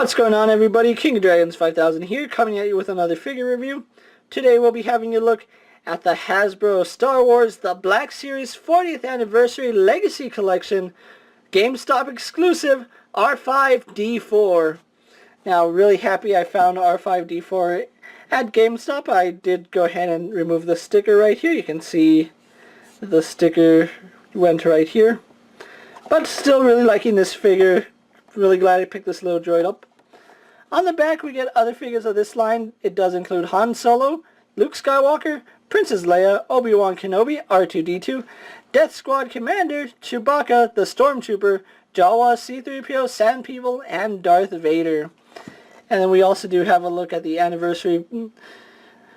What's going on, everybody? KingofDragons 5000 here, coming at you with another figure review. Today we'll be having a look at the Hasbro Star Wars The Black Series 40th Anniversary Legacy Collection GameStop exclusive R5-D4. Now, really happy I found R5-D4 at GameStop. I did go ahead and remove the sticker right here. You can see the sticker went right here. But still really liking this figure. Really glad I picked this little droid up. On the back we get other figures of this line. It does include Han Solo, Luke Skywalker, Princess Leia, Obi-Wan Kenobi, R2-D2, Death Squad Commander, Chewbacca, the Stormtrooper, Jawa, C-3PO, Sand People, and Darth Vader. And then we also do have a look at the Anniversary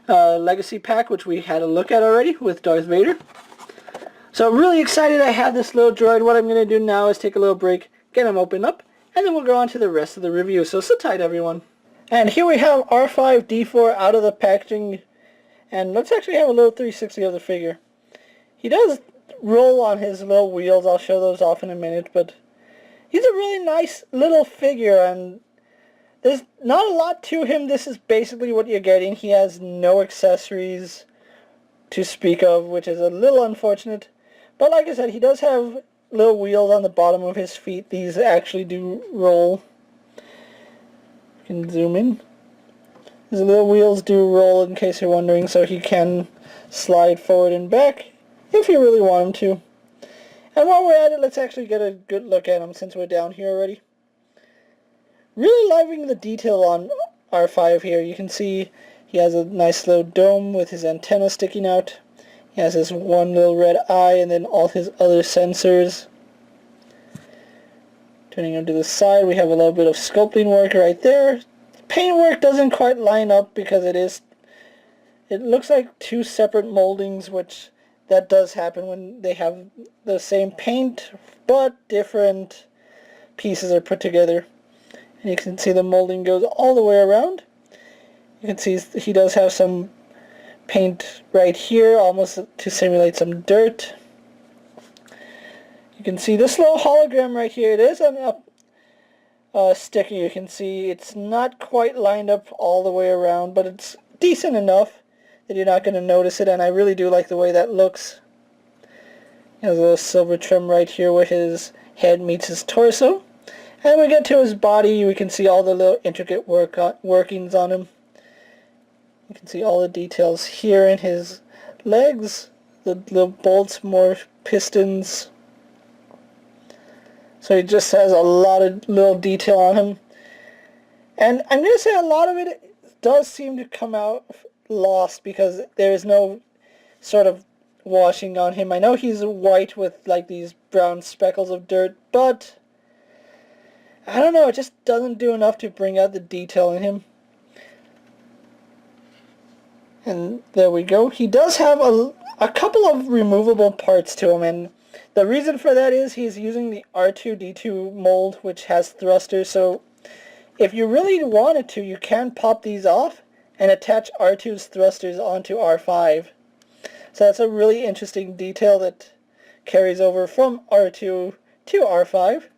Legacy Pack, which we had a look at already with Darth Vader. So really excited I have this little droid. What I'm going to do now is take a little break, get him opened up, and then we'll go on to the rest of the review. So sit tight, everyone. And here we have R5-D4 out of the packaging. And let's actually have a little 360 of the figure. He does roll on his little wheels. I'll show those off in a minute. But he's a really nice little figure. And there's not a lot to him. This is basically what you're getting. He has no accessories to speak of, which is a little unfortunate. But like I said, he does have little wheels on the bottom of his feet. These actually do roll. You can zoom in. His little wheels do roll, in case you're wondering, so he can slide forward and back if you really want him to. And while we're at it, let's actually get a good look at him since we're down here already. Really liking the detail on R5 here. You can see he has a nice little dome with his antenna sticking out. He has his one little red eye and then all his other sensors. Turning him to the side, we have a little bit of sculpting work right there. Paint work doesn't quite line up because it looks like two separate moldings, which that does happen when they have the same paint but different pieces are put together. And you can see the molding goes all the way around. You can see he does have some paint right here, almost to simulate some dirt. You can see this little hologram right here. It is a sticker. You can see it's not quite lined up all the way around, but it's decent enough that you're not going to notice it, and I really do like the way that looks. He has a little silver trim right here where his head meets his torso. And when we get to his body, we can see all the little intricate workings on him. You can see all the details here in his legs, the little bolts, more pistons. So he just has a lot of little detail on him. And I'm going to say a lot of it does seem to come out lost because there is no sort of washing on him. I know he's white with like these brown speckles of dirt, but I don't know, it just doesn't do enough to bring out the detail in him. And there we go. He does have a couple of removable parts to him, and the reason for that is he's using the R2-D2 mold, which has thrusters, so if you really wanted to, you can pop these off and attach R2's thrusters onto R5. So that's a really interesting detail that carries over from R2 to R5.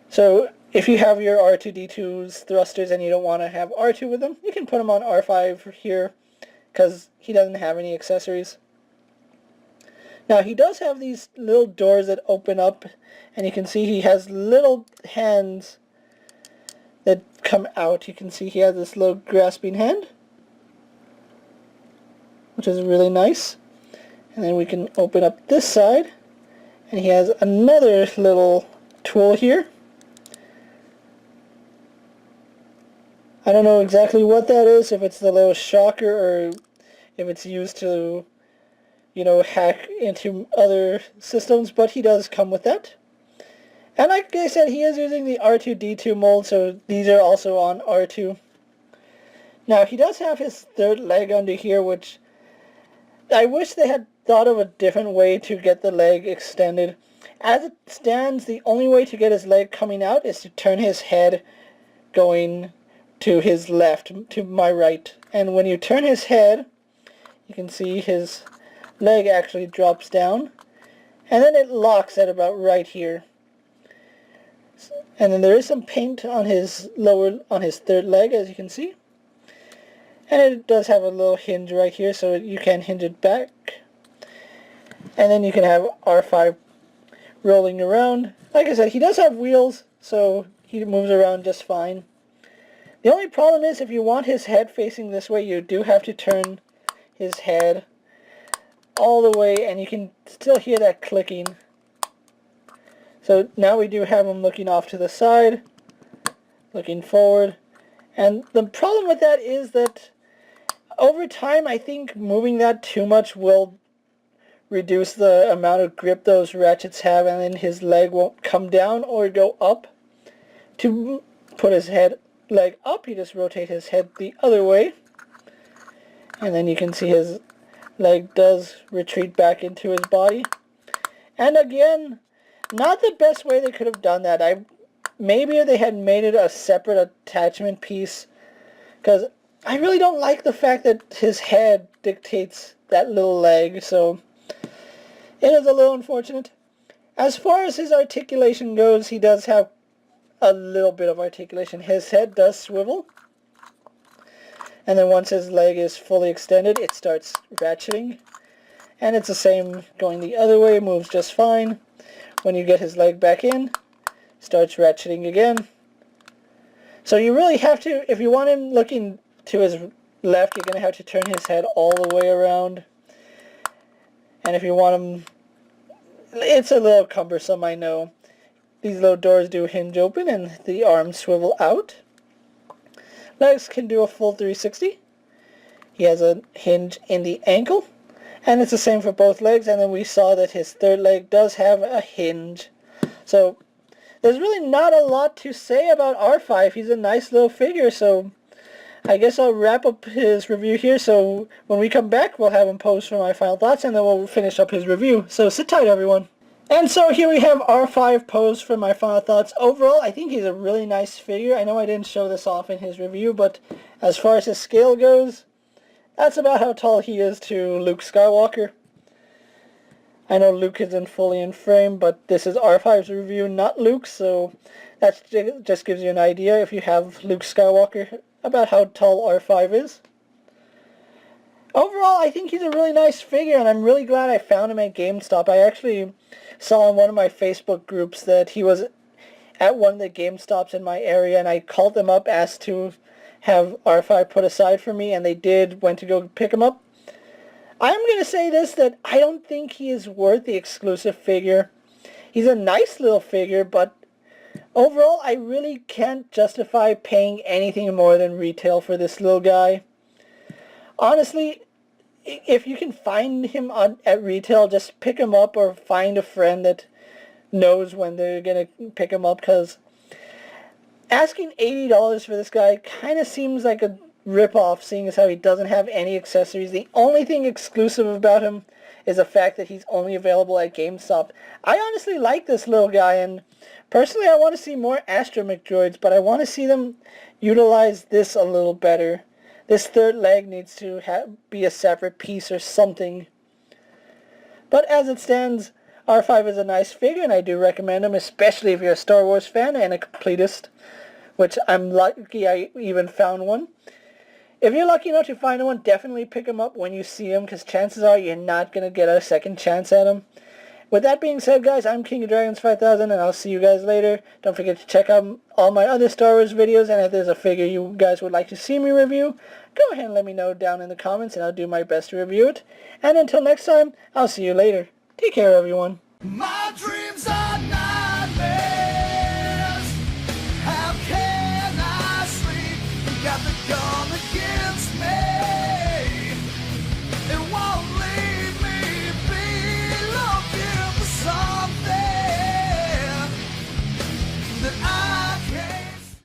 So if you have your R2-D2's thrusters and you don't want to have R2 with them, you can put them on R5 here because he doesn't have any accessories. Now he does have these little doors that open up, and you can see he has little hands that come out. You can see he has this little grasping hand, which is really nice. And then we can open up this side, and he has another little tool here. I don't know exactly what that is, if it's the little shocker or if it's used to, you know, hack into other systems, but he does come with that. And like I said, he is using the R2-D2 mold, so these are also on R2. Now, he does have his third leg under here, which I wish they had thought of a different way to get the leg extended. As it stands, the only way to get his leg coming out is to turn his head going to his left, to my right. And when you turn his head, you can see his leg actually drops down, and then it locks at about right here. And then there is some paint on his third leg, as you can see. And it does have a little hinge right here, so you can hinge it back. And then you can have R5 rolling around. Like I said, he does have wheels, so he moves around just fine. The only problem is if you want his head facing this way, you do have to turn his head all the way, and you can still hear that clicking. So now we do have him looking off to the side, looking forward. And the problem with that is that over time, I think moving that too much will reduce the amount of grip those ratchets have, and then his leg won't come down or go up. To put his leg up, you just rotate his head the other way. And then you can see his leg does retreat back into his body. And again, not the best way they could have done that. Maybe if they had made it a separate attachment piece, because I really don't like the fact that his head dictates that little leg, so it is a little unfortunate. As far as his articulation goes, he does have a little bit of articulation. His head does swivel, and then once his leg is fully extended, it starts ratcheting. And it's the same going the other way, moves just fine. When you get his leg back in, starts ratcheting again. So you really have to, if you want him looking to his left, you're going to have to turn his head all the way around. And if you want him, it's a little cumbersome, I know. These little doors do hinge open and the arms swivel out. Legs can do a full 360. He has a hinge in the ankle. And it's the same for both legs, and then we saw that his third leg does have a hinge. So there's really not a lot to say about R5. He's a nice little figure, so I guess I'll wrap up his review here. So when we come back, we'll have him pose for my final thoughts, and then we'll finish up his review. So sit tight, everyone. And so here we have R5 pose for my final thoughts. Overall, I think he's a really nice figure. I know I didn't show this off in his review, but as far as his scale goes, that's about how tall he is to Luke Skywalker. I know Luke isn't fully in frame, but this is R5's review, not Luke's, so that just gives you an idea, if you have Luke Skywalker, about how tall R5 is. Overall, I think he's a really nice figure, and I'm really glad I found him at GameStop. I actually saw on one of my Facebook groups that he was at one of the GameStops in my area, and I called them up, asked to have R5 put aside for me, and they did, went to go pick him up. I'm going to say this, that I don't think he is worth the exclusive figure. He's a nice little figure, but overall I really can't justify paying anything more than retail for this little guy. Honestly, if you can find him at retail, just pick him up, or find a friend that knows when they're going to pick him up, because asking $80 for this guy kind of seems like a rip-off, seeing as how he doesn't have any accessories. The only thing exclusive about him is the fact that he's only available at GameStop. I honestly like this little guy, and personally I want to see more astromech droids, but I want to see them utilize this a little better. This third leg needs to be a separate piece or something. But as it stands, R5 is a nice figure, and I do recommend him, especially if you're a Star Wars fan and a completist, which I'm lucky I even found one. If you're lucky enough to find one, definitely pick him up when you see him, because chances are you're not going to get a second chance at him. With that being said, guys, I'm KingofDragons 5000, and I'll see you guys later. Don't forget to check out all my other Star Wars videos, and if there's a figure you guys would like to see me review, go ahead and let me know down in the comments, and I'll do my best to review it. And until next time, I'll see you later. Take care, everyone.